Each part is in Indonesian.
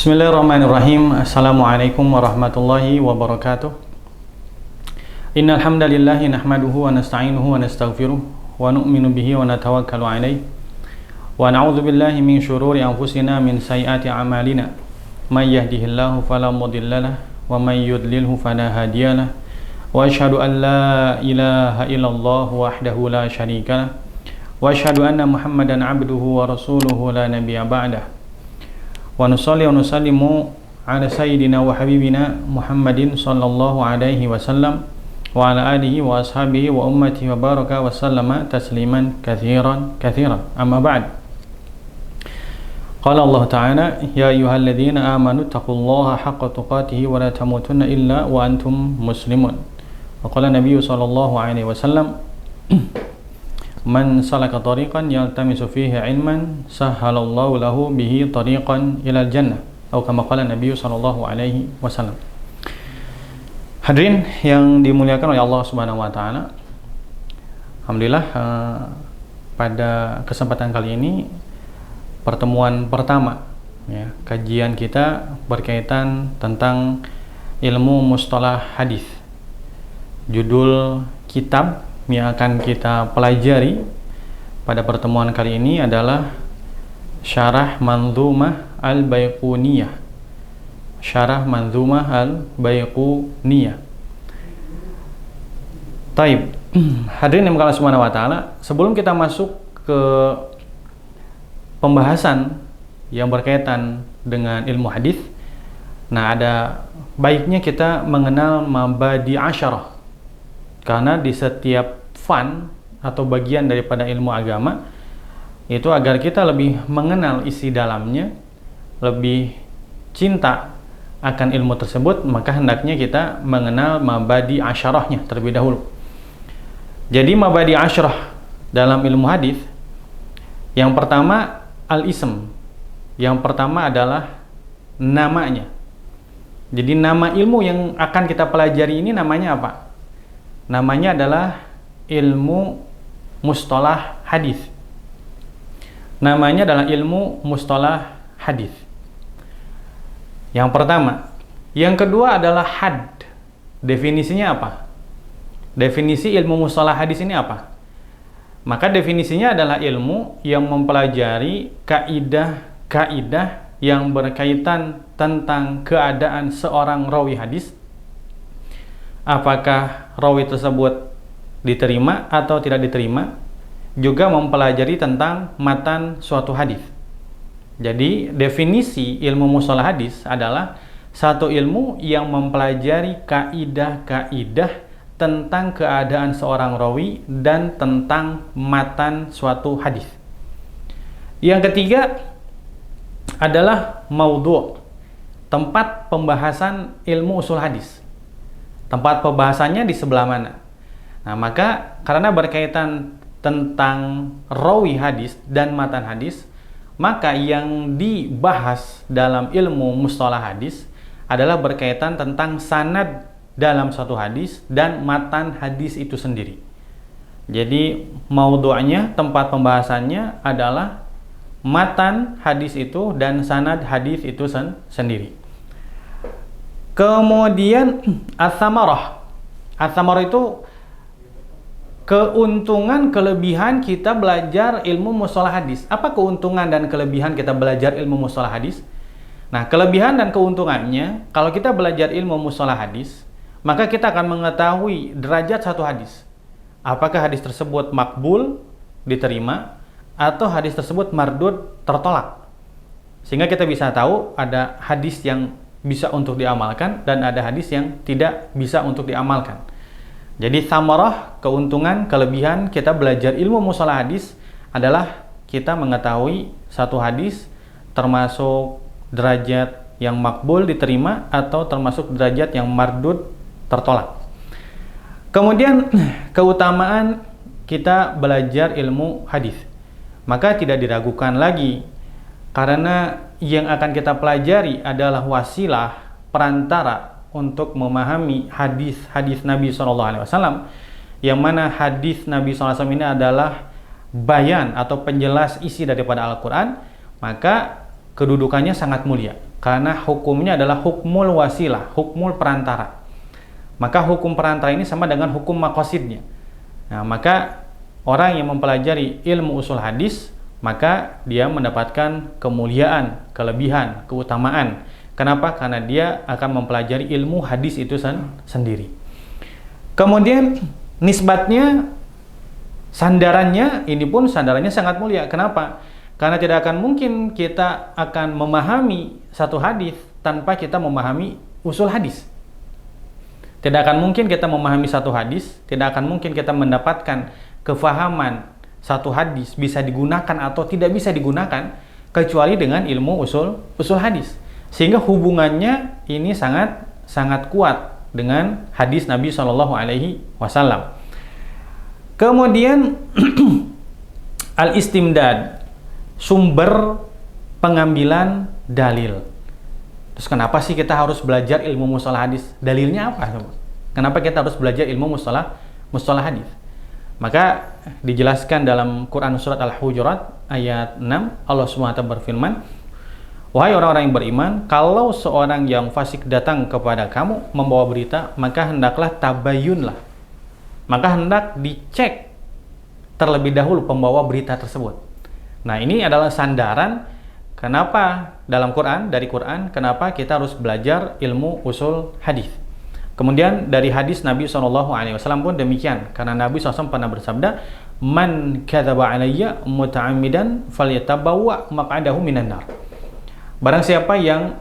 Bismillahirrahmanirrahim. Assalamualaikum warahmatullahi wabarakatuh. Innal hamdalillah nahmaduhu wa nasta'inuhu wa nastaghfiruh wa nu'minu bihi wa natawakkalu alaihi wa na'udzu billahi min syururi anfusina min sayyiati a'malina. May yahdihillahu fala mudhillalah wa may yudlilhu fala hadiyalah. Wa asyhadu an la ilaha illallah wahdahu la syarikalah wa asyhadu anna Muhammadan 'abduhu wa rasuluhu la nabiyya ba'dah. Wa nusalli wa nusallimu ala sayyidina wa habibina Muhammadin sallallahu alaihi wasallam wa ala alihi wa ashabihi wa ummatihi wa baraka wa sallama tasliman katsiran amma ba'd. Qala Allah Ta'ala, ya ayyuhalladzina amanu taqullaha haqqa tuqatih wa la tamutunna illa wa antum muslimun. Wa qala Nabi sallallahu alaihi wasallam, man salaka tariqan yaltamisu fihi ilman sahhalallahu lahu bihi tariqan ilal jannah, atau kama qala Nabi sallallahu alaihi wasallam. Hadirin yang dimuliakan oleh Allah Subhanahu wa taala, alhamdulillah pada kesempatan kali ini pertemuan pertama ya, kajian kita berkaitan tentang ilmu mustalah hadis. Judul kitab yang akan kita pelajari pada pertemuan kali ini adalah Syarah Manzumah Al-Baiquniyah. Syarah Manzumah Al-Baiquniyah. Taib. Hadirin yang Allah Subhanahu wa taala, sebelum kita masuk ke pembahasan yang berkaitan dengan ilmu hadis, nah ada baiknya kita mengenal mabadi asyarah. Karena di setiap fan atau bagian daripada ilmu agama itu, agar kita lebih mengenal isi dalamnya, lebih cinta akan ilmu tersebut, maka hendaknya kita mengenal mabadi asyarahnya terlebih dahulu. Jadi mabadi asyarah dalam ilmu hadis, yang pertama al-ism. Yang pertama adalah namanya. Jadi nama ilmu yang akan kita pelajari ini namanya apa? Namanya adalah ilmu mustalah hadis. Namanya adalah ilmu mustalah hadis. Yang pertama. Yang kedua adalah had. Definisinya apa? Definisi ilmu mustalah hadis ini apa? Maka definisinya adalah ilmu yang mempelajari kaidah-kaidah yang berkaitan tentang keadaan seorang rawi hadis. Apakah rawi tersebut diterima atau tidak diterima, juga mempelajari tentang matan suatu hadis. Jadi definisi ilmu mustalah hadis adalah satu ilmu yang mempelajari kaidah-kaidah tentang keadaan seorang rawi dan tentang matan suatu hadis. Yang ketiga adalah maudhu', tempat pembahasan ilmu usul hadis. Tempat pembahasannya di sebelah mana? Nah, maka karena berkaitan tentang rawi hadis dan matan hadis, maka yang dibahas dalam ilmu mustalah hadis adalah berkaitan tentang sanad dalam satu hadis dan matan hadis itu sendiri. Jadi maudhu'nya, tempat pembahasannya adalah matan hadis itu dan sanad hadis itu sendiri. Kemudian as-samarah. As-samarah itu keuntungan, kelebihan kita belajar ilmu mustalah hadis. Apa keuntungan dan kelebihan kita belajar ilmu mustalah hadis? Nah, kelebihan dan keuntungannya, kalau kita belajar ilmu mustalah hadis, maka kita akan mengetahui derajat satu hadis. Apakah hadis tersebut makbul, diterima, atau hadis tersebut mardud, tertolak. Sehingga kita bisa tahu ada hadis yang bisa untuk diamalkan dan ada hadis yang tidak bisa untuk diamalkan. Jadi samarah, keuntungan, kelebihan kita belajar ilmu mustalah hadis adalah kita mengetahui satu hadis termasuk derajat yang makbul, diterima, atau termasuk derajat yang mardud, tertolak. Kemudian keutamaan kita belajar ilmu hadis, maka tidak diragukan lagi, karena yang akan kita pelajari adalah wasilah, perantara untuk memahami hadis-hadis Nabi SAW, yang mana hadis Nabi SAW ini adalah bayan atau penjelas isi daripada Al-Quran, maka kedudukannya sangat mulia. Karena hukumnya adalah hukmul wasilah, hukmul perantara. Maka hukum perantara ini sama dengan hukum maqasidnya. Nah, maka orang yang mempelajari ilmu usul hadis, maka dia mendapatkan kemuliaan, kelebihan, keutamaan. Kenapa? Karena dia akan mempelajari ilmu hadis itu sendiri. Kemudian nisbatnya, sandarannya, ini pun sandarannya sangat mulia. Kenapa? Karena tidak akan mungkin kita akan memahami satu hadis tanpa kita memahami usul hadis. Tidak akan mungkin kita memahami satu hadis, tidak akan mungkin kita mendapatkan kefahaman satu hadis bisa digunakan atau tidak bisa digunakan kecuali dengan ilmu usul hadis. Sehingga hubungannya ini sangat kuat dengan hadis Nabi Shallallahu Alaihi Wasallam. Kemudian al-istimdad, sumber pengambilan dalil. Terus kenapa sih kita harus belajar ilmu mustalah hadis? Dalilnya apa? Kenapa kita harus belajar ilmu mustalah hadis? Maka dijelaskan dalam Quran surat Al-Hujurat ayat 6, Allah SWT berfirman, "Wahai orang-orang yang beriman, kalau seorang yang fasik datang kepada kamu membawa berita, maka hendaklah tabayunlah." Maka hendak dicek terlebih dahulu pembawa berita tersebut. Nah, ini adalah sandaran kenapa dari Quran, kenapa kita harus belajar ilmu usul hadis. Kemudian dari hadis Nabi SAW pun demikian, karena Nabi SAW pernah bersabda, "Man kadzaba alayya muta'ammidan falyatabawwa maq'adahu minan nar." Barang siapa yang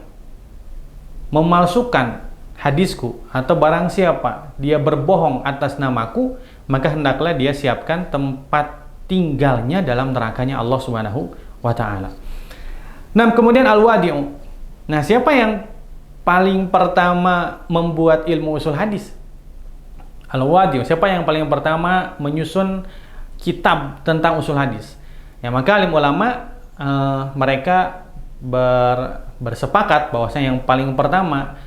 memalsukan hadisku, atau barang siapa dia berbohong atas namaku, maka hendaklah dia siapkan tempat tinggalnya dalam nerakanya Allah Subhanahu wa Ta'ala. Nah, kemudian al-wadi'u. Nah, siapa yang paling pertama membuat ilmu usul hadis? Al-wadi'u. Siapa yang paling pertama menyusun kitab tentang usul hadis? Ya, maka alim ulama mereka bersepakat bahwasanya yang paling pertama,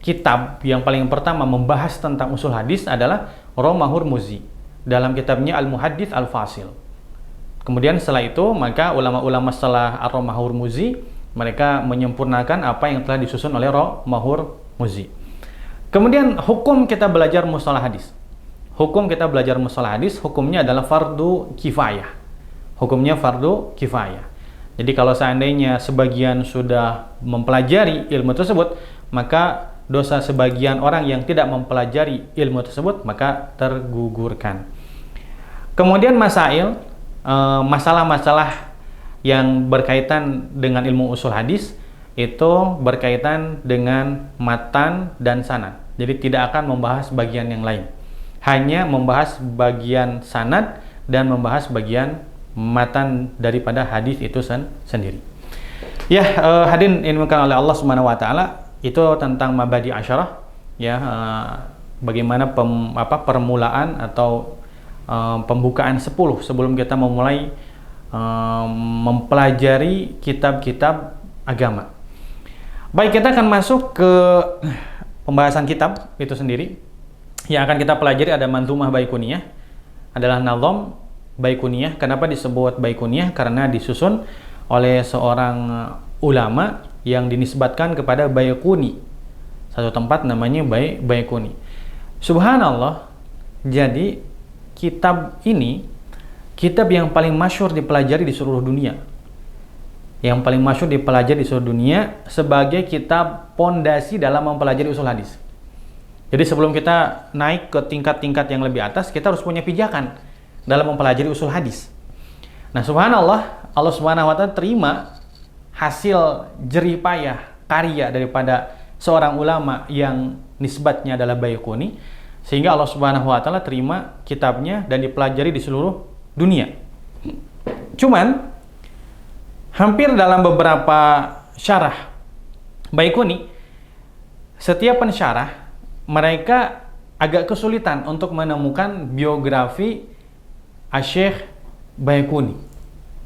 kitab yang paling pertama membahas tentang usul hadis adalah Roma Hurmuzi dalam kitabnya Al-Muhaddits Al-Fasil. Kemudian setelah itu, maka ulama-ulama setelah Roma Hurmuzi mereka menyempurnakan apa yang telah disusun oleh Roma Hurmuzi. Kemudian hukum kita belajar mustalah hadis. Hukum kita belajar mustalah hadis, hukumnya adalah fardu kifayah. Hukumnya fardu kifayah. Jadi kalau seandainya sebagian sudah mempelajari ilmu tersebut, maka dosa sebagian orang yang tidak mempelajari ilmu tersebut maka tergugurkan. Kemudian masalah-masalah yang berkaitan dengan ilmu usul hadis itu berkaitan dengan matan dan sanad. Jadi tidak akan membahas bagian yang lain. Hanya membahas bagian sanad dan membahas bagian matan daripada hadis itu sendiri. Ya, hadirin dimuliakan oleh Allah Subhanahu wa Ta'ala, itu tentang mabadi asyarah, ya, bagaimana permulaan atau pembukaan 10 sebelum kita memulai mempelajari kitab-kitab agama. Baik, kita akan masuk ke pembahasan kitab itu sendiri. Yang akan kita pelajari ada Manzumah Baiquniyah, adalah nazam Baiquniyah. Kenapa disebut Baiquniyah? Karena disusun oleh seorang ulama yang dinisbatkan kepada Baiquni, satu tempat namanya Baiquni. Subhanallah, jadi kitab ini kitab yang paling masyhur dipelajari di seluruh dunia. Yang paling masyhur dipelajari di seluruh dunia sebagai kitab pondasi dalam mempelajari usul hadis. Jadi sebelum kita naik ke tingkat-tingkat yang lebih atas, kita harus punya pijakan dalam mempelajari usul hadis. Nah, subhanallah, Allah Subhanahu wa Ta'ala terima hasil jerih payah karya daripada seorang ulama yang nisbatnya adalah Baiquni, sehingga Allah Subhanahu wa Ta'ala terima kitabnya dan dipelajari di seluruh dunia. Cuman hampir dalam beberapa syarah Baiquni, setiap pensyarah mereka agak kesulitan untuk menemukan biografi Asy-Syaikh Baiquni.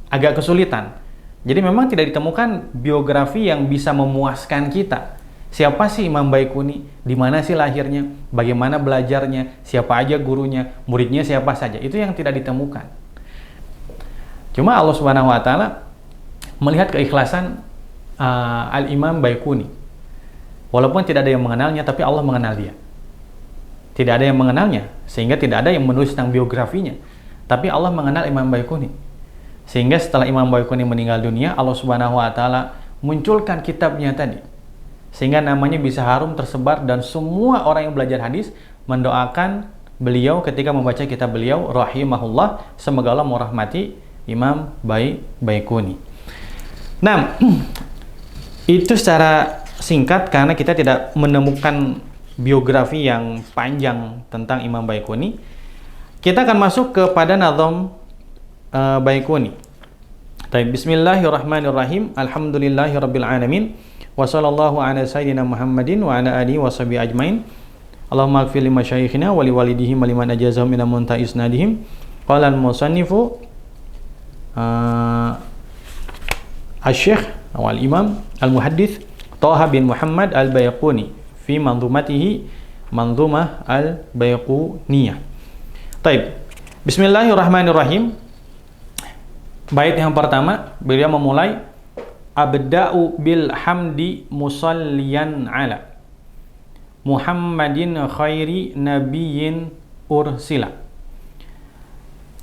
Agak kesulitan. Jadi memang tidak ditemukan biografi yang bisa memuaskan kita. Siapa sih Imam Baiquni? Di mana sih lahirnya? Bagaimana belajarnya? Siapa aja gurunya? Muridnya siapa saja? Itu yang tidak ditemukan. Cuma Allah Subhanahu wa Ta'ala melihat keikhlasan Al-Imam Baiquni. Walaupun tidak ada yang mengenalnya, tapi Allah mengenal dia. Tidak ada yang mengenalnya, sehingga tidak ada yang menulis tentang biografinya. Tapi Allah mengenal Imam Baiquni. Sehingga setelah Imam Baiquni meninggal dunia, Allah Subhanahu wa taala munculkan kitabnya tadi. Sehingga namanya bisa harum tersebar dan semua orang yang belajar hadis mendoakan beliau ketika membaca kitab beliau rahimahullah, semoga Allah merahmati Imam Baiquni. Nah, itu secara singkat karena kita tidak menemukan biografi yang panjang tentang Imam Baiquni. Kita akan masuk kepada nazam Baiquni. Bismillahirrahmanirrahim. Alhamdulillahirabbil alamin. Wa sallallahu ala sayyidina Muhammadin wa ala alihi washabihi ajmain. Allahumma ighfir li masyayikhina wa li walidihim wa liman ajazahum ila muntahi isnadihim. Qala al-musannifu Asy-Syaikh wal Imam Al-Muhaddits Thaha bin Muhammad Al-Baiquni fi manzumatihi Manzumah Al-Baiquniyah. Baik. Bismillahirrahmanirrahim. Bait yang pertama, beliau memulai Abda'u bil hamdi musalliyan ala Muhammadin khairi nabiyyin ursila.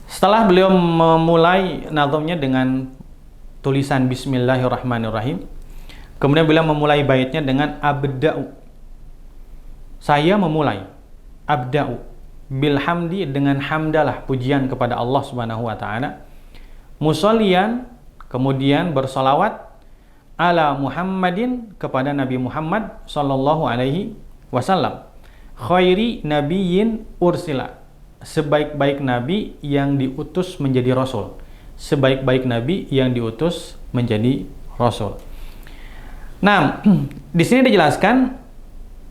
Setelah beliau memulai nazamnya dengan tulisan Bismillahirrahmanirrahim, kemudian beliau memulai baitnya dengan Abda'u. Saya memulai Abda'u bil hamdi, dengan hamdalah, pujian kepada Allah Subhanahu wa taala. Musalliyan, kemudian bersolawat ala Muhammadin, kepada Nabi Muhammad sallallahu alaihi wasallam. Khairi nabiyyin ursila, sebaik-baik nabi yang diutus menjadi rasul. Sebaik-baik nabi yang diutus menjadi rasul. Nah, di sini dijelaskan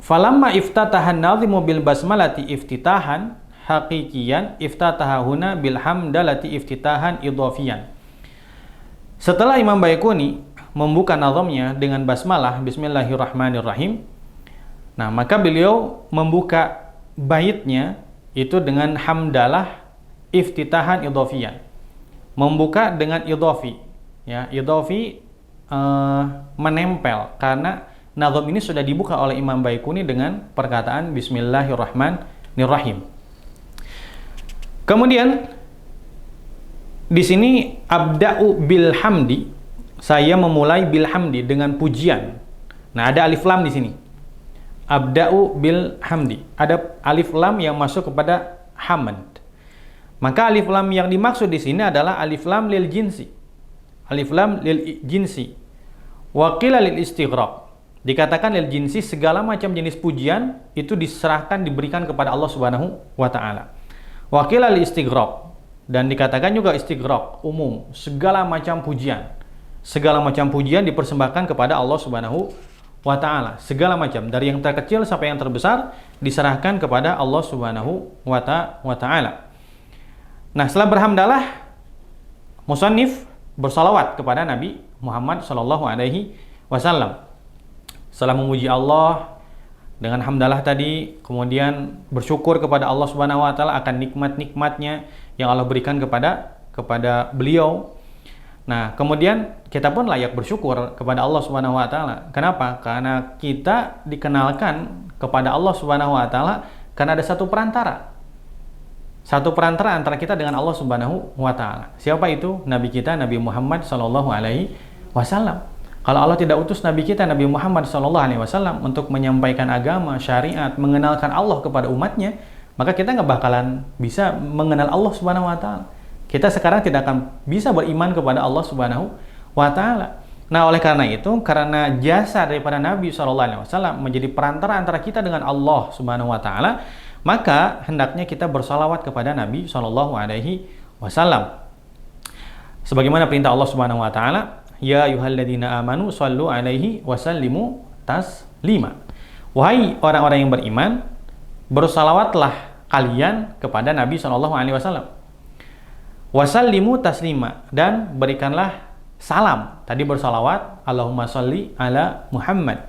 falamma iftatahan nazimu bil basmalati iftitahan haqiqiyan iftatahahuna bil hamdalati iftitahan idhafiyan. Setelah Imam Baiquni membuka nazamnya dengan basmalah Bismillahirrahmanirrahim, nah maka beliau membuka baitnya itu dengan hamdalah iftitahan idhafiyan, membuka dengan idhafi, ya, idhafi menempel, karena nazam ini sudah dibuka oleh Imam Baiquni dengan perkataan Bismillahirrahmanirrahim. Kemudian di sini abda'u bil hamdi, saya memulai bil hamdi dengan pujian. Nah, ada alif lam di sini. Abda'u bil hamdi. Ada alif lam yang masuk kepada hamd. Maka alif lam yang dimaksud di sini adalah alif lam lil jinsi. Alif lam lil jinsi. Wa qila lil istighraq. Dikatakan lil jinsi, segala macam jenis pujian itu diserahkan, diberikan kepada Allah Subhanahu wa taala. Wakil al-istighraq, dan dikatakan juga istighraq, umum, segala macam pujian. Segala macam pujian dipersembahkan kepada Allah Subhanahu wa taala. Segala macam, dari yang terkecil sampai yang terbesar diserahkan kepada Allah Subhanahu wa taala. Nah, setelah berhamdalah, musannif bersalawat kepada Nabi Muhammad sallallahu alaihi wasallam. Setelah memuji Allah dengan hamdalah tadi, kemudian bersyukur kepada Allah Subhanahu wa taala akan nikmat-nikmatnya yang Allah berikan kepada beliau. Nah, kemudian kita pun layak bersyukur kepada Allah Subhanahu wa taala. Kenapa? Karena kita dikenalkan kepada Allah Subhanahu wa taala karena ada satu perantara. Satu perantara antara kita dengan Allah Subhanahu wa taala. Siapa itu? Nabi kita, Nabi Muhammad sallallahu alaihi wasallam. Kalau Allah tidak utus Nabi kita, Nabi Muhammad SAW, untuk menyampaikan agama, syariat, mengenalkan Allah kepada umatnya, maka kita nggak bakalan bisa mengenal Allah Subhanahu wa taala. Kita sekarang tidak akan bisa beriman kepada Allah Subhanahu wa taala. Nah, oleh karena itu, karena jasa daripada Nabi SAW menjadi perantara antara kita dengan Allah Subhanahu wa taala, maka hendaknya kita bersalawat kepada Nabi SAW. Sebagaimana perintah Allah Subhanahu wa taala, ya ayyuhalladzina amanu shallu alaihi wasallimu taslima. Wahai orang-orang yang beriman, bersalawatlah kalian kepada Nabi SAW. Wasallimu taslima, dan berikanlah salam. Tadi bersalawat, Allahumma shalli ala Muhammad.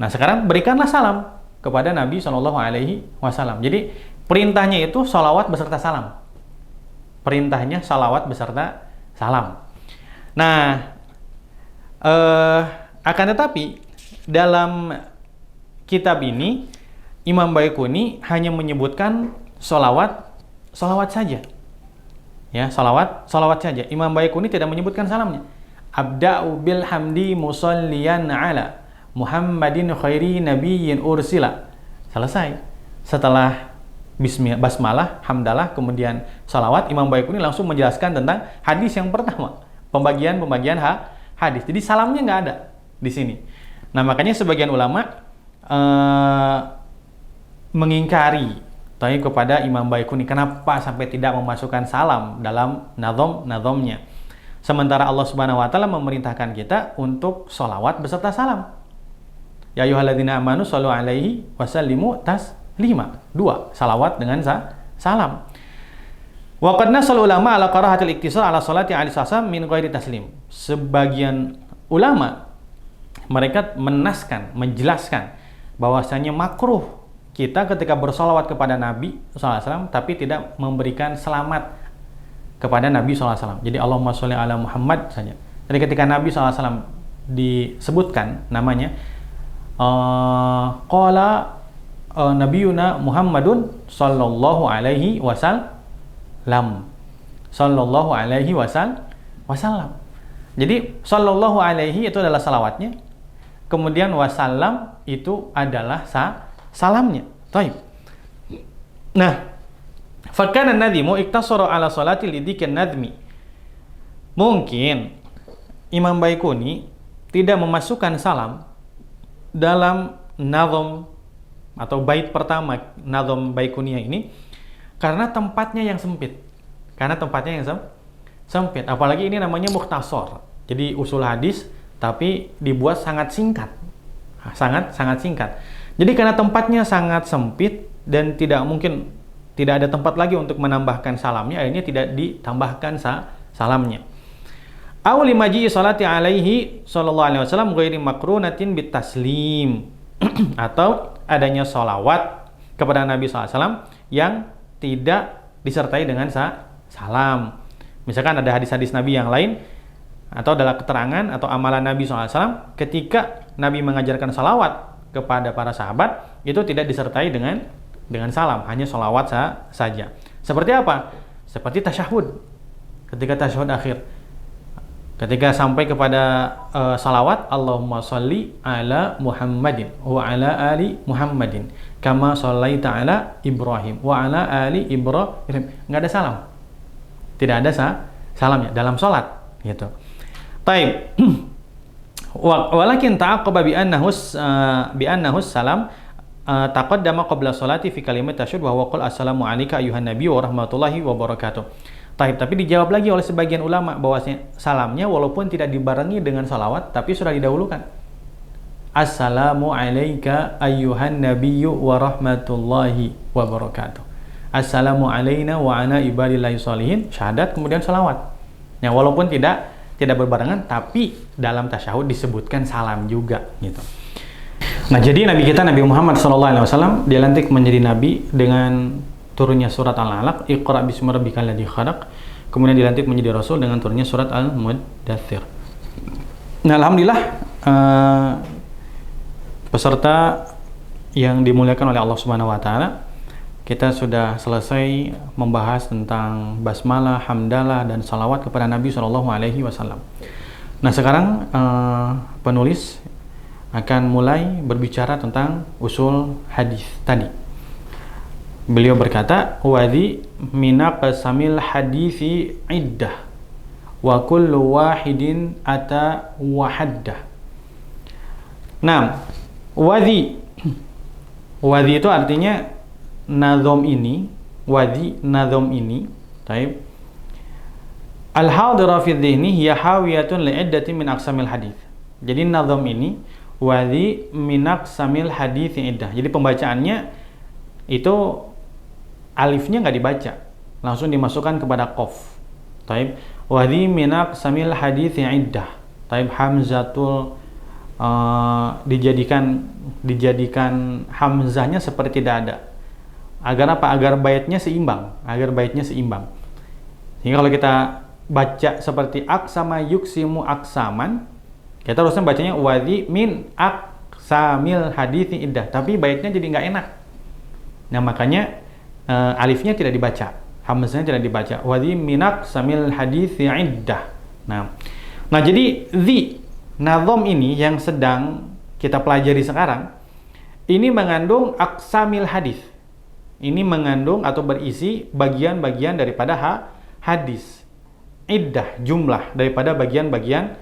Nah, sekarang berikanlah salam kepada Nabi SAW. Jadi perintahnya itu salawat beserta salam. Perintahnya salawat beserta salam. Nah, Akan tetapi dalam kitab ini Imam Baiquni hanya menyebutkan sholawat saja. Ya, sholawat saja. Imam Baiquni tidak menyebutkan salamnya. Abda'u bil hamdi musalliyan ala Muhammadin khairi nabiyyin ursila. Selesai. Setelah basmalah, hamdalah, kemudian salawat, Imam Baiquni langsung menjelaskan tentang hadis yang pertama, pembagian hadis. Jadi salamnya nggak ada di sini. Nah, makanya sebagian ulama mengingkari kepada Imam Baiquni, kenapa sampai tidak memasukkan salam dalam nazom-nazomnya. Sementara Allah Subhanahu wa taala memerintahkan kita untuk sholawat beserta salam. Ya ayyuhalladzina amanu shallu alaihi wasallimu taslima. 2, salawat dengan salam. Wa qad nasal ulama ala karahatil iktisar ala salati alaihi wasallam min ghairi taslim. Sebagian ulama mereka menjelaskan bahwasanya makruh kita ketika bersolawat kepada Nabi SAW tapi tidak memberikan selamat kepada Nabi SAW. Jadi Allahumma sholli ala Muhammad saja. Jadi ketika Nabi SAW disebutkan namanya, qala nabiyuna Muhammadun sallallahu alaihi wasallam. Sallallahu alaihi wasallam. Jadi sallallahu alaihi itu adalah salawatnya. Kemudian wasallam itu adalah salamnya. Taib. Nah, fakana nadhimu iktasara ala salati lidikin nadmi. Mungkin Imam Baiquni tidak memasukkan salam dalam nazom atau bait pertama nazom Baiquniyah ini karena tempatnya yang sempit. Sempit. Apalagi ini namanya mukhtasar. Jadi usul hadis tapi dibuat sangat singkat. Sangat singkat. Jadi karena tempatnya sangat sempit dan tidak ada tempat lagi untuk menambahkan salamnya, akhirnya tidak ditambahkan salamnya. Aw limaji salati alaihi sallallahu alaihi wasallam ghairi makrunatin bitaslim. Atau adanya sholawat kepada Nabi SAW yang tidak disertai dengan salam. Misalkan ada hadis-hadis Nabi yang lain atau adalah keterangan atau amalan Nabi SAW ketika Nabi mengajarkan sholawat kepada para sahabat itu tidak disertai dengan salam, hanya sholawat saja. Seperti apa? Seperti tasyahud. Ketika tasyahud akhir, ketika sampai kepada salawat, Allahumma sholli ala Muhammadin wa ala ali Muhammadin kama shallaita ala Ibrahim wa ala ali Ibrahim. Nggak ada salam. Tidak ada salamnya dalam sholat gitu. Taib. Walakin ta'aqqaba bi annahu salam taqaddama qabla sholati fi kalimat tasyahud wa huwa qul assalamu alayka ayyuhan nabiy wa rahmatullahi wa barakatuh. Tapi dijawab lagi oleh sebagian ulama bahwasanya salamnya walaupun tidak dibarengi dengan salawat tapi sudah didahulukan. Assalamu alayka ayyuhan nabiy wa rahmatullahi wa barakatuh. Assalamu alayna wa ala ibadillahi sholihin. Syahadat kemudian salawat. Ya, walaupun tidak berbarengan tapi dalam tasyahud disebutkan salam juga gitu. Nah, jadi Nabi kita Nabi Muhammad SAW dilantik menjadi nabi dengan turunnya surat Al-Alaq, Iqra bismi rabbikal ladzi khalaq. Kemudian dilantik menjadi rasul dengan turunnya surat Al-Muddatsir. Nah, alhamdulillah peserta yang dimuliakan oleh Allah Subhanahu wa taala, kita sudah selesai membahas tentang basmalah, hamdalah, dan salawat kepada Nabi SAW. Nah, sekarang penulis akan mulai berbicara tentang usul hadis tadi. Beliau berkata, "Wadhi minaqsamil hadisi iddah, wa kullu wahidin ata wahaddah." Nah, wadhi itu artinya nazom ini, taib. Al-hadira fi dhihni hiya hawiyatun li'iddatin min aqsamil hadith. Jadi nazom ini wadhi min aqsamil hadith iddah. Jadi pembacaannya itu alifnya nggak dibaca, langsung dimasukkan kepada qaf. Taib. Wadhi min aqsamil hadith iddah. Taib, hamzatul dijadikan hamzahnya seperti tidak ada. Agar apa? Agar baitnya seimbang. Sehingga kalau kita baca seperti aksama yuksimu aksaman, Kita harusnya bacanya wadhi min aqsamil hadithi iddah, tapi baitnya jadi nggak enak. Nah makanya alifnya tidak dibaca, hamzahnya tidak dibaca. Wadhi min aqsamil hadithi iddah. Nah jadi nazom ini yang sedang kita pelajari sekarang, ini mengandung aqsamil hadis. Ini mengandung atau berisi bagian-bagian daripada hadis. Iddah, jumlah daripada bagian-bagian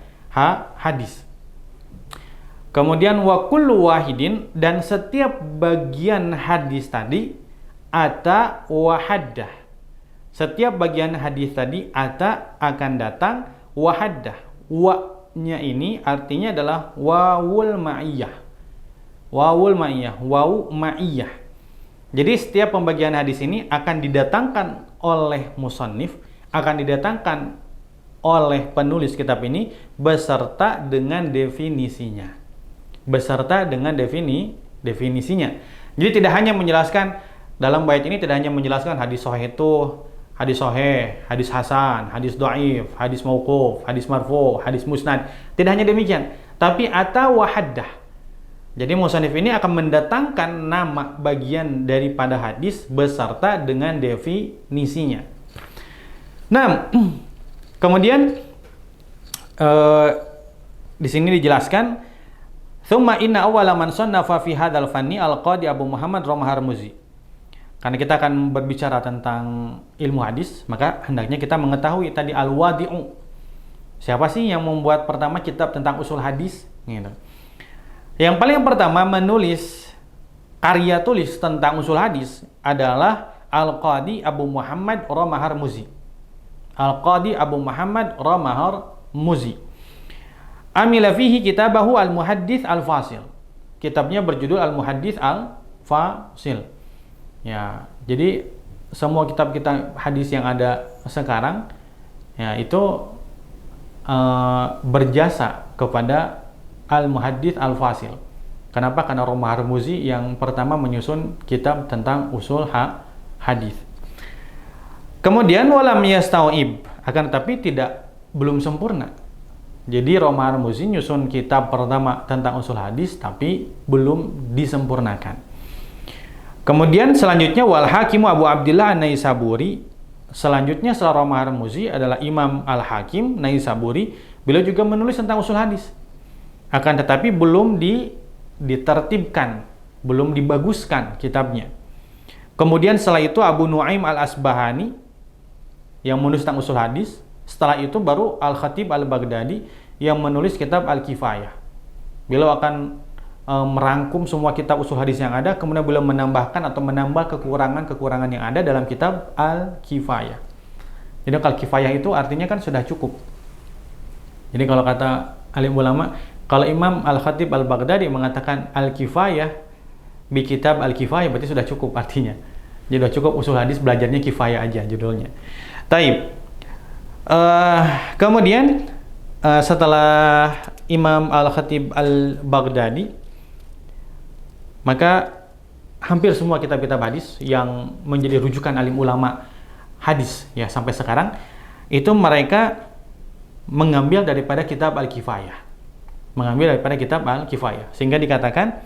hadis. Kemudian wa kullu wahidin, dan setiap bagian hadis tadi ata wa haddah. Setiap bagian hadis tadi ata akan datang wa haddah. Wa-nya ini artinya adalah wawul ma'iyah. Wawul ma'iyah, wawu ma'iyah. Jadi setiap pembagian hadis ini akan didatangkan oleh musannif, akan didatangkan oleh penulis kitab ini beserta dengan definisinya. Beserta dengan definisinya. Jadi tidak hanya menjelaskan dalam bait ini, tidak hanya menjelaskan hadis sahih itu hadis sahih, hadis hasan, hadis dhaif, hadis mauquf, hadis marfu, hadis musnad. Tidak hanya demikian, tapi atau wahaddah. Jadi musannif ini akan mendatangkan nama bagian daripada hadis beserta dengan definisinya. Nah, kemudian di sini dijelaskan, "Tsumma inna awwala man sannafa fi hadzal fanni al-Qadi Abu Muhammad Romah Harmuzi." Karena kita akan berbicara tentang ilmu hadis, maka hendaknya kita mengetahui tadi al-wadi'u. Siapa sih yang membuat pertama kitab tentang usul hadis? Gitu. Yang paling pertama menulis karya tulis tentang usul hadis adalah Al-Qadi Abu Muhammad Romah Harmuzi. Al-Qadi Abu Muhammad Romah Harmuzi. Amila fihi kitabahu Al-Muhaddits Al-Fasil. Kitabnya berjudul Al-Muhaddits Al-Fasil. Ya, jadi semua kitab-kitab hadis yang ada sekarang ya itu berjasa kepada Al-Muhaddits Al-Fasil. Kenapa? Karena Romah Harmuzi yang pertama menyusun kitab tentang usul hadis. Kemudian walam yastau'ib, akan tetapi belum sempurna. Jadi Romah Harmuzi nyusun kitab pertama tentang usul hadis tapi belum disempurnakan. Kemudian selanjutnya wal hakimu Abu Abdillah An-Naisaburi. Selanjutnya setelah Romah Harmuzi adalah Imam Al-Hakim Naisaburi. Beliau juga menulis tentang usul hadis. Akan tetapi belum ditertibkan, belum dibaguskan kitabnya. Kemudian setelah itu Abu Nuaim Al-Asbahani yang menulis tentang usul hadis. Setelah itu baru Al-Khatib Al-Baghdadi yang menulis kitab Al-Kifayah. Beliau akan merangkum semua kitab usul hadis yang ada, kemudian beliau menambahkan atau menambah kekurangan-kekurangan yang ada dalam kitab Al-Kifayah. Jadi Al-Kifayah itu artinya kan sudah cukup. Jadi kalau kata alim ulama, kalau Imam Al-Khatib Al-Baghdadi mengatakan Al-Kifayah bi kitab Al-Kifayah, berarti sudah cukup artinya. Jadi sudah cukup usul hadis, belajarnya kifayah aja judulnya. Taib. Kemudian setelah Imam Al-Khatib Al-Baghdadi, maka hampir semua kitab-kitab hadis yang menjadi rujukan alim ulama hadis ya sampai sekarang itu mereka mengambil daripada kitab Al-Kifayah. Mengambil daripada kitab Al-Kifayah. Sehingga dikatakan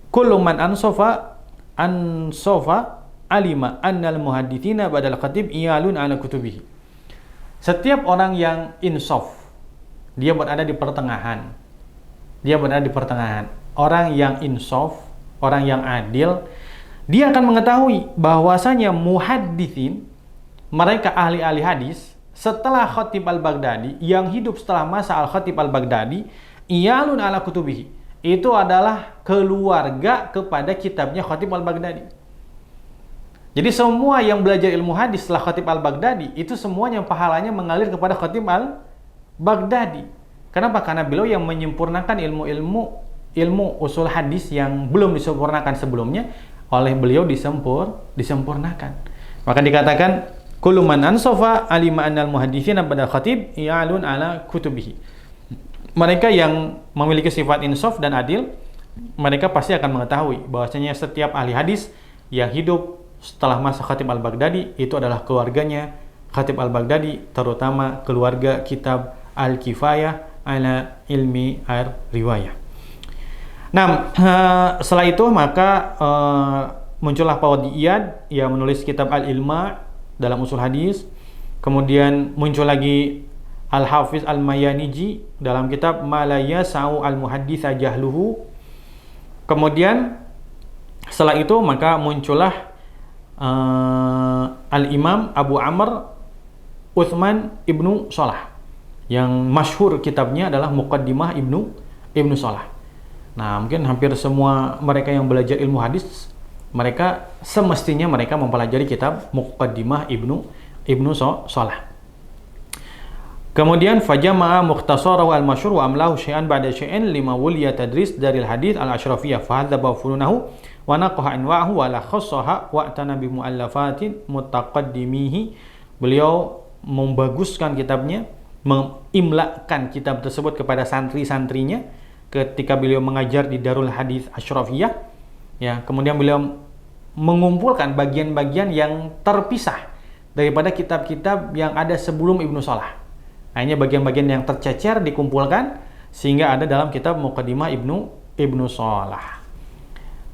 kullu man ansofa alima annal muhadditsina badal khatib iyalun ala kutubihi. Setiap orang yang insaf, dia berada di pertengahan. Dia berada di pertengahan. Orang yang insaf, orang yang adil, dia akan mengetahui bahwasanya muhadditsin, mereka ahli-ahli hadis, setelah Khatib Al-Baghdadi, yang hidup setelah masa Al-Khatib Al-Baghdadi, iyalun ala kutubihi, itu adalah keluarga kepada kitabnya Khatib Al-Baghdadi. Jadi semua yang belajar ilmu hadis setelah Khatib Al-Baghdadi, itu semuanya pahalanya mengalir kepada Khatib Al-Baghdadi. Kenapa? Karena beliau yang menyempurnakan ilmu usul hadis yang belum disempurnakan sebelumnya, oleh beliau disempurnakan. Maka dikatakan kullu man ansafa alima annal muhadditsina ba'da khatib ya'lun ala kutubihi. Mereka yang memiliki sifat insaf dan adil, mereka pasti akan mengetahui bahwasanya setiap ahli hadis yang hidup setelah masa Khatib Al-Baghdadi itu adalah keluarganya Khatib Al-Baghdadi, terutama keluarga kitab Al-Kifayah ala ilmi riwayah. Nah, setelah itu maka muncullah Qadhi Iyad yang menulis kitab Al-Ilma dalam usul hadis. Kemudian muncul lagi Al-Hafiz Al-Mayaniji dalam kitab Ma la yas'u al-muhadditsa jahluhu. Kemudian setelah itu maka muncullah Al-Imam Abu Amr Utsman Ibnu Shalah yang masyhur kitabnya adalah Muqaddimah Ibnu Shalah. Nah, mungkin hampir semua mereka yang belajar ilmu hadis, mereka semestinya mereka mempelajari kitab Muqaddimah Ibnu Shalah. Kemudian fajama'a mukhtasarahu al-masyhur wa amlahu syai'an ba'da syai'in lima wuliya tadris daril hadits al-asyrafiyah fa hadzaba fununahu wa naqaha anwa'ahu wa la khassaha wa atana bi mu'allafatin mutaqaddimihi. Beliau membaguskan kitabnya, mengimlakan kitab tersebut kepada santri-santrinya ketika beliau mengajar di Darul Hadits Asyrafiyah. Ya, kemudian beliau mengumpulkan bagian-bagian yang terpisah daripada kitab-kitab yang ada sebelum Ibnu Shalah. Hanya bagian-bagian yang tercecer dikumpulkan sehingga ada dalam kitab Muqaddimah Ibnu Shalah.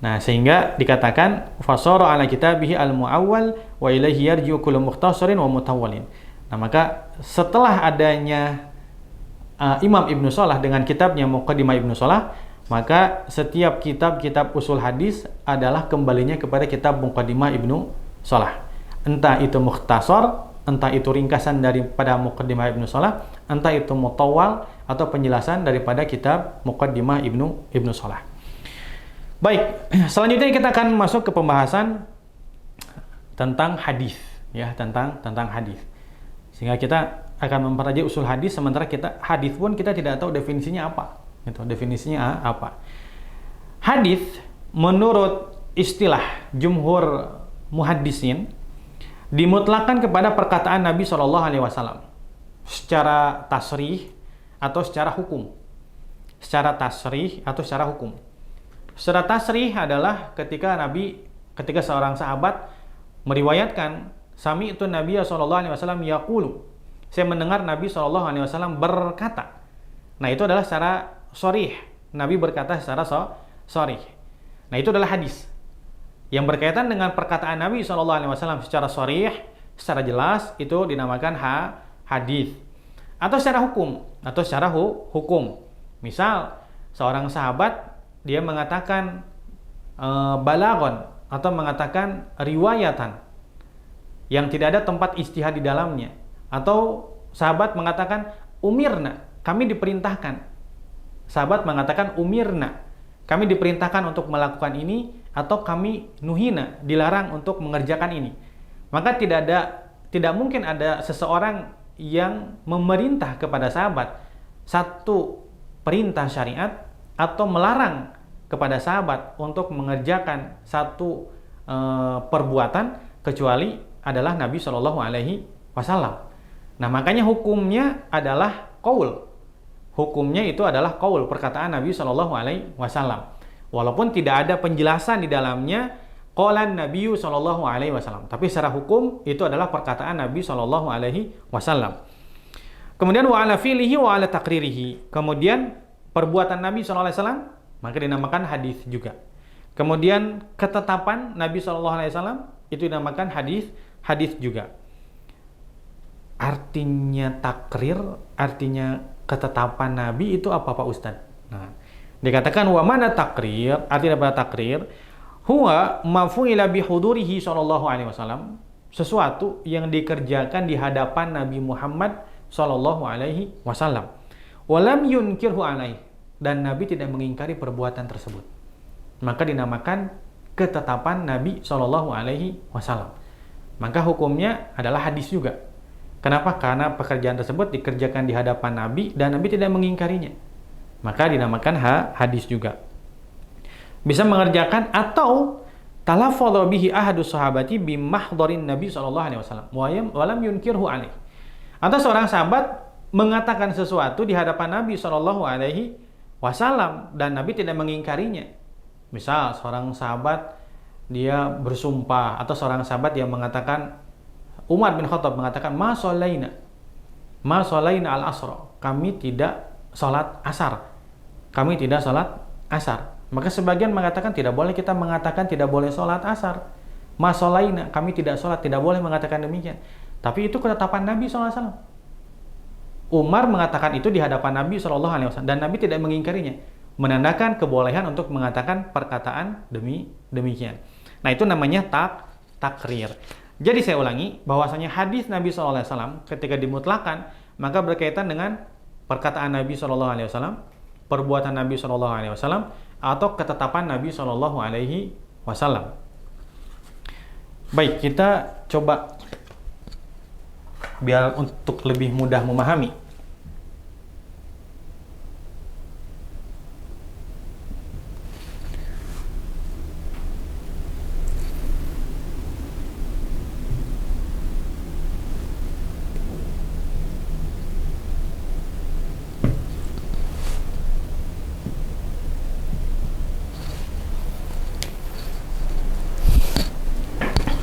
Nah, sehingga dikatakan fasara ala kitabihi al-muawwal wa ilaihi yarji'u kullu mukhtasarin wa mutawwalin. Nah, maka setelah adanya Imam Ibnu Shalah dengan kitabnya Muqaddimah Ibnu Shalah, maka setiap kitab-kitab usul hadis adalah kembalinya kepada kitab Muqaddimah Ibnu Shalah. Entah itu mukhtasar, entah itu ringkasan daripada Muqaddimah Ibnu Shalah, entah itu mutawwal atau penjelasan daripada kitab Muqaddimah Ibnu Shalah. Baik, selanjutnya kita akan masuk ke pembahasan tentang hadis, ya, tentang hadis. Sehingga kita akan mempelajari usul hadis, sementara hadis pun kita tidak tahu definisinya apa. Gitu, definisinya apa? Hadis menurut istilah jumhur muhaddisin dimutlakan kepada perkataan Nabi SAW secara tasrih atau secara hukum. Secara tasrih atau secara hukum. Secara tasrih adalah ketika seorang sahabat meriwayatkan sami'tu Nabi SAW yaqulu, saya mendengar Nabi SAW berkata. Nah, itu adalah secara sharih. Nabi berkata secara sharih. Nah, itu adalah hadis yang berkaitan dengan perkataan Nabi SAW secara sharih, secara jelas, itu dinamakan hadis. Atau secara hukum. Misal seorang sahabat dia mengatakan balaghon atau mengatakan riwayatan yang tidak ada tempat ijtihad di dalamnya, atau sahabat mengatakan umirna, kami diperintahkan. Sahabat mengatakan umirna, kami diperintahkan untuk melakukan ini, atau kami nuhina, dilarang untuk mengerjakan ini. Maka tidak mungkin ada seseorang yang memerintah kepada sahabat satu perintah syariat atau melarang kepada sahabat untuk mengerjakan satu perbuatan kecuali adalah Nabi SAW. Nah, makanya hukumnya adalah qaul. Hukumnya itu adalah qaul, perkataan Nabi SAW. Walaupun tidak ada penjelasan di dalamnya qalan Nabi SAW, tapi secara hukum itu adalah perkataan Nabi SAW. Kemudian wa ala fi'lihi wa ala taqririhi. Kemudian perbuatan Nabi SAW maka dinamakan hadis juga. Kemudian ketetapan Nabi SAW itu dinamakan hadis juga. Artinya takrir, artinya ketetapan Nabi itu apa Pak Ustadz? Nah, dikatakan wa mana takrir, artinya pada takrir huwa mafu'ila bihudurihi sallallahu alaihi wasallam, sesuatu yang dikerjakan di hadapan Nabi Muhammad sallallahu alaihi wasallam. Walam yunkirhu alaihi, dan Nabi tidak mengingkari perbuatan tersebut. Maka dinamakan ketetapan Nabi sallallahu alaihi wasallam. Maka hukumnya adalah hadis juga. Kenapa? Karena pekerjaan tersebut dikerjakan di hadapan Nabi dan Nabi tidak mengingkarinya. Maka dinamakan hadis juga. Bisa mengerjakan atau talaffadha bihi ahadus sahabati bimahdharin Nabi sallallahu alaihi wasallam wa lam yunkirhu alaihi. Atau seorang sahabat mengatakan sesuatu di hadapan Nabi sallallahu alaihi wasallam dan Nabi tidak mengingkarinya. Misal seorang sahabat dia bersumpah, atau seorang sahabat yang mengatakan, Umar bin Khattab mengatakan ma shalaina al-asra, kami tidak sholat asar. Kami tidak sholat asar. Maka sebagian mengatakan tidak boleh kita mengatakan tidak boleh sholat asar. Masolaina, kami tidak sholat, tidak boleh mengatakan demikian. Tapi itu ketetapan Nabi SAW. Umar mengatakan itu di hadapan Nabi SAW dan Nabi tidak mengingkarinya, menandakan kebolehan untuk mengatakan perkataan demikian. Nah, itu namanya takrir. Jadi saya ulangi, bahwasanya hadis Nabi SAW ketika dimutlakan maka berkaitan dengan perkataan Nabi SAW, perbuatan Nabi SAW, atau ketetapan Nabi SAW. Baik, kita coba biar untuk lebih mudah memahami.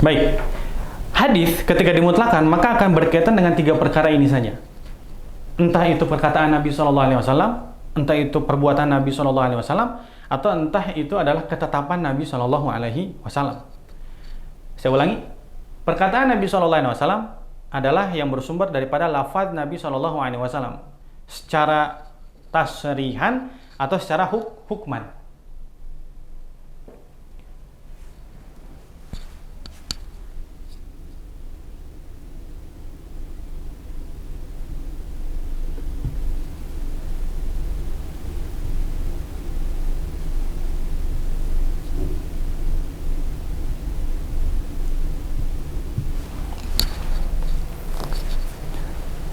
Baik, hadis ketika dimutlakan maka akan berkaitan dengan 3 perkara ini saja. Entah itu perkataan Nabi SAW, entah itu perbuatan Nabi SAW, atau entah itu adalah ketetapan Nabi SAW. Saya ulangi, perkataan Nabi SAW adalah yang bersumber daripada lafaz Nabi SAW secara tasrihan atau secara hukman.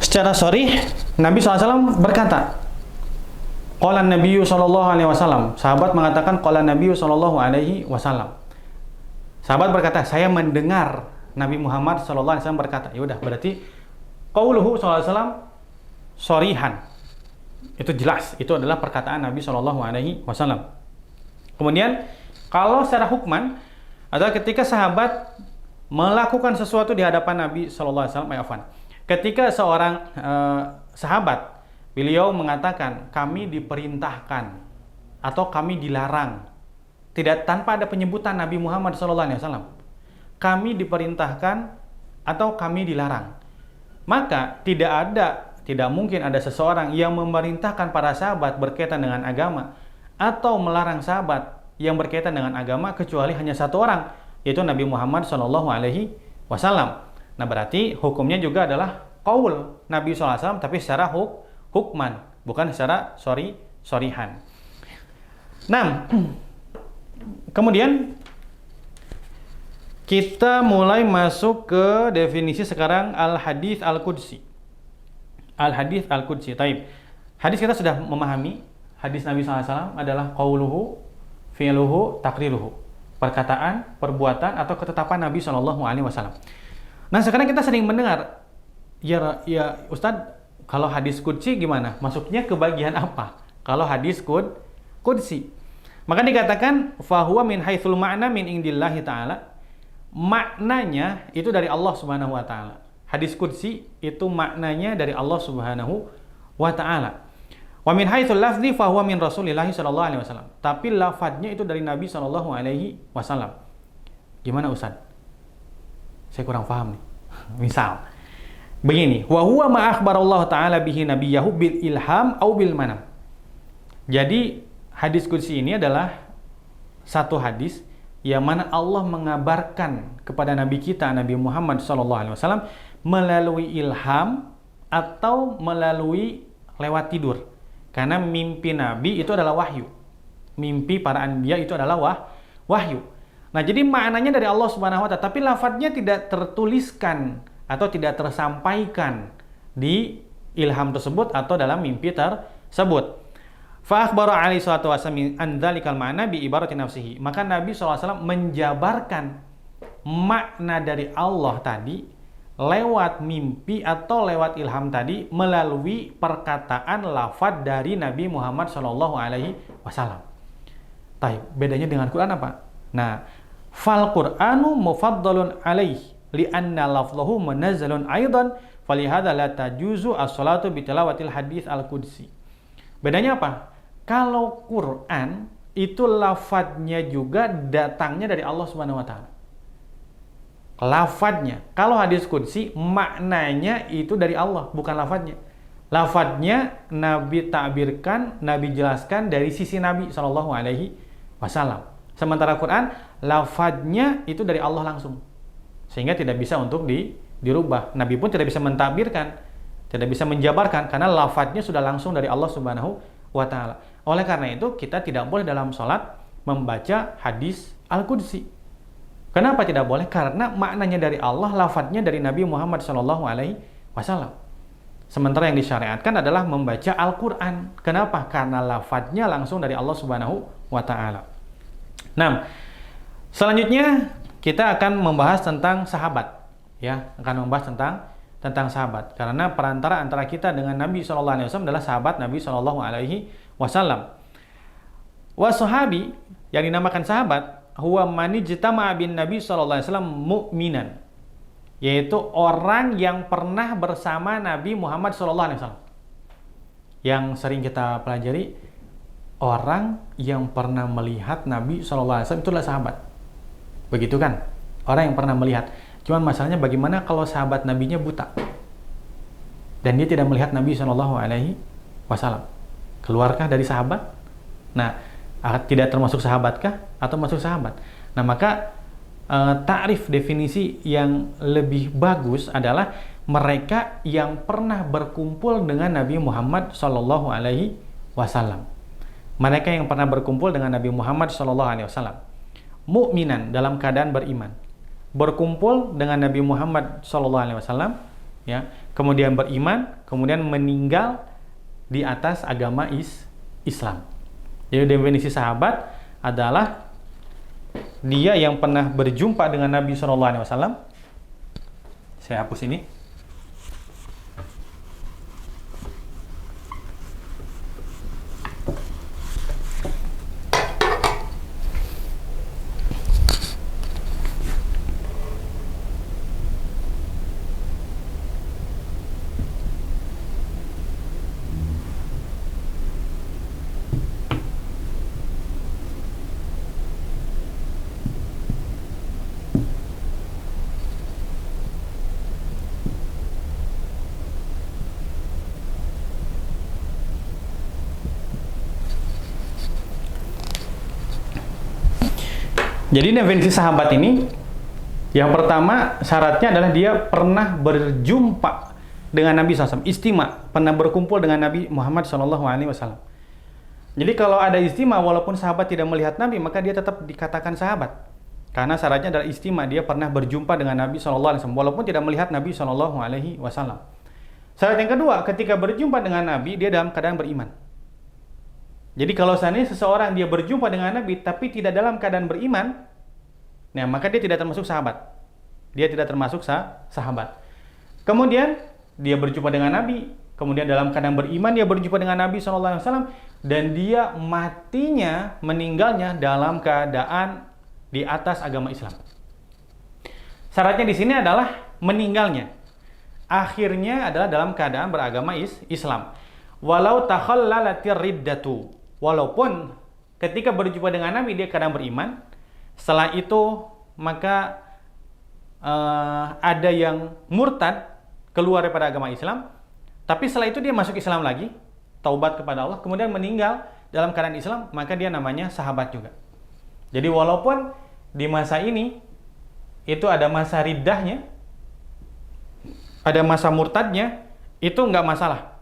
Secara sharih, Nabi SAW berkata, qala Nabi SAW. Sahabat mengatakan qala Nabi SAW. Sahabat berkata, saya mendengar Nabi Muhammad SAW berkata. Ya udah, berarti qauluhu SAW sharihan. Itu jelas, itu adalah perkataan Nabi SAW. Kemudian, kalau secara hukman adalah ketika sahabat melakukan sesuatu di hadapan Nabi SAW, ketika seorang sahabat, beliau mengatakan kami diperintahkan atau kami dilarang, tidak tanpa ada penyebutan Nabi Muhammad SAW, kami diperintahkan atau kami dilarang, maka tidak mungkin ada seseorang yang memerintahkan para sahabat berkaitan dengan agama atau melarang sahabat yang berkaitan dengan agama kecuali hanya satu orang, yaitu Nabi Muhammad SAW. Nah, berarti hukumnya juga adalah qaul Nabi SAW, tapi secara hukman, bukan secara shorihan. Nah, kemudian kita mulai masuk ke definisi sekarang al-hadits al-qudsi. Al-hadits al-qudsi. Taib. Hadis kita sudah memahami, hadis Nabi SAW adalah qauluhu, fi'luhu, takriruhu. Perkataan, perbuatan, atau ketetapan Nabi SAW. Nah, sekarang kita sering mendengar, ya Ustadz, kalau hadis qudsi gimana? Masuknya ke bagian apa? Kalau hadis qudsi, maka dikatakan fahuwa min haitsul ma'na min indillahi ta'ala. Maknanya itu dari Allah Subhanahu wa taala. Hadis qudsi itu maknanya dari Allah Subhanahu wa taala. Wa min haitsul lafzi fahuwa min Rasulillah sallallahu alaihi wasallam. Tapi lafadznya itu dari Nabi sallallahu alaihi wasallam. Gimana Ustadz? Saya kurang paham nih. Misal begini, wa huwa ma akhbarallahu ta'ala bihi nabiyahu bil ilham au bil manam. Jadi hadis qudsi ini adalah satu hadis yang mana Allah mengabarkan kepada nabi kita Nabi Muhammad SAW melalui ilham atau melalui lewat tidur. Karena mimpi nabi itu adalah wahyu. Mimpi para anbiya itu adalah wahyu. Nah, jadi maknanya dari Allah Subhanahu wa taala, tapi lafadznya tidak tertuliskan atau tidak tersampaikan di ilham tersebut atau dalam mimpi tersebut. Fa akhbara alaihi salatu wasallam an dzalikal ma'na bi ibarati nafsihi. Maka Nabi SAW menjabarkan makna dari Allah tadi lewat mimpi atau lewat ilham tadi melalui perkataan lafadz dari Nabi Muhammad SAW. Bedanya dengan Quran apa? Nah, fal Qur'anu mufaddalun alaihi li'anna lafzahu munazzalun aidan falihadza la tajuzu as-shalatu bi tilawatil hadits al-qudsi. Bedanya apa? Kalau Quran itu lafadznya juga datangnya dari Allah Subhanahu wa taala. Lafadznya. Kalau hadis qudsi maknanya itu dari Allah, bukan lafadznya. Lafadznya Nabi takbirkan, Nabi jelaskan dari sisi Nabi Shallallahu alaihi wasallam. Sementara Quran lafadznya itu dari Allah langsung. Sehingga tidak bisa untuk dirubah. Nabi pun tidak bisa mentakbirkan, tidak bisa menjabarkan karena lafadznya sudah langsung dari Allah Subhanahu wa taala. Oleh karena itu kita tidak boleh dalam sholat membaca hadis al-qudsi. Kenapa tidak boleh? Karena maknanya dari Allah, lafadznya dari Nabi Muhammad SAW. Sementara yang disyariatkan adalah membaca Al-Quran. Kenapa? Karena lafadznya langsung dari Allah Subhanahu wa Ta'ala. Nah, selanjutnya kita akan membahas tentang sahabat. Ya, akan membahas tentang sahabat. Karena perantara antara kita dengan Nabi SAW adalah sahabat Nabi SAW. Wasahabi yang dinamakan sahabat huwa manijtama bin Nabi sallallahu alaihi wasallam mu'minan, yaitu orang yang pernah bersama Nabi Muhammad sallallahu alaihi wasallam. Yang sering kita pelajari, orang yang pernah melihat Nabi sallallahu alaihi wasallam itulah sahabat. Begitu kan? Orang yang pernah melihat. Cuman masalahnya bagaimana kalau sahabat nabinya buta dan dia tidak melihat Nabi sallallahu alaihi wasallam? Keluarkah dari sahabat? Nah, tidak termasuk sahabatkah atau masuk sahabat? Nah, maka ta'rif definisi yang lebih bagus adalah mereka yang pernah berkumpul dengan Nabi Muhammad sallallahu alaihi wasallam. Mereka yang pernah berkumpul dengan Nabi Muhammad sallallahu alaihi wasallam. Mukminan, dalam keadaan beriman. Berkumpul dengan Nabi Muhammad sallallahu alaihi wasallam, ya. Kemudian beriman, kemudian meninggal di atas agama Islam. Jadi definisi sahabat adalah dia yang pernah berjumpa dengan Nabi SAW. Saya hapus ini. Jadi definisi sahabat ini, yang pertama syaratnya adalah dia pernah berjumpa dengan Nabi SAW, istima, pernah berkumpul dengan Nabi Muhammad SAW. Jadi kalau ada istima, walaupun sahabat tidak melihat Nabi, maka dia tetap dikatakan sahabat. Karena syaratnya adalah istima, dia pernah berjumpa dengan Nabi SAW, walaupun tidak melihat Nabi SAW. Syarat yang kedua, ketika berjumpa dengan Nabi, dia dalam keadaan beriman. Jadi kalau seandainya seseorang dia berjumpa dengan Nabi tapi tidak dalam keadaan beriman, nah maka dia tidak termasuk sahabat. Dia tidak termasuk sahabat. Kemudian dia berjumpa dengan Nabi, kemudian dalam keadaan beriman dia berjumpa dengan Nabi SAW dan dia matinya, meninggalnya dalam keadaan di atas agama Islam. Syaratnya di sini adalah meninggalnya. Akhirnya adalah dalam keadaan beragama Islam. Walau takhallalatir riddatu. Walaupun ketika berjumpa dengan Nabi dia kadang beriman, setelah itu maka ada yang murtad, keluar daripada agama Islam, tapi setelah itu dia masuk Islam lagi, taubat kepada Allah, kemudian meninggal dalam keadaan Islam, maka dia namanya sahabat juga. Jadi walaupun di masa ini itu ada masa riddahnya, ada masa murtadnya, itu nggak masalah.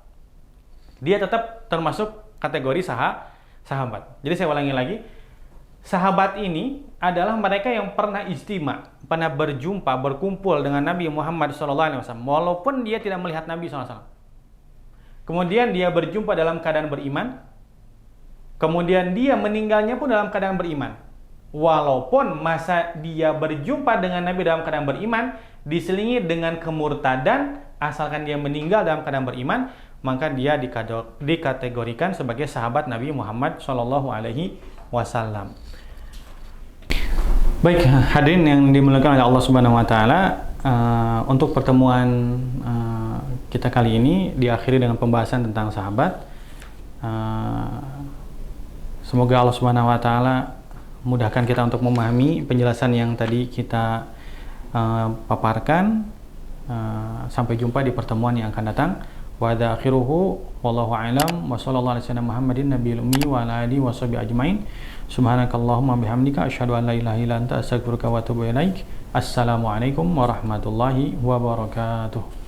Dia tetap termasuk kategori sahabat. Jadi saya ulangi lagi, sahabat ini adalah mereka yang pernah istima, pernah berjumpa, berkumpul dengan Nabi Muhammad SAW, walaupun dia tidak melihat Nabi SAW. Kemudian dia berjumpa dalam keadaan beriman, kemudian dia meninggalnya pun dalam keadaan beriman. Walaupun masa dia berjumpa dengan Nabi dalam keadaan beriman diselingi dengan kemurtadan, asalkan dia meninggal dalam keadaan beriman, maka dia dikategorikan sebagai sahabat Nabi Muhammad SAW. Baik, hadirin yang dimuliakan oleh Allah Subhanahu Wa Taala, untuk pertemuan kita kali ini diakhiri dengan pembahasan tentang sahabat. Semoga Allah Subhanahu wa taala mudahkan kita untuk memahami penjelasan yang tadi kita paparkan. Sampai jumpa di pertemuan yang akan datang. Wa hadza akhiruhu wallahu a'lam wa sallallahu alaihi wasallam Muhammadin nabiyil ummi wa ala alihi washabihi ajmain. Subhanakallahumma bihamdika asyhadu an la ilaha illa anta astaghfiruka wa atubu ilaik. Assalamualaikum warahmatullahi wabarakatuh.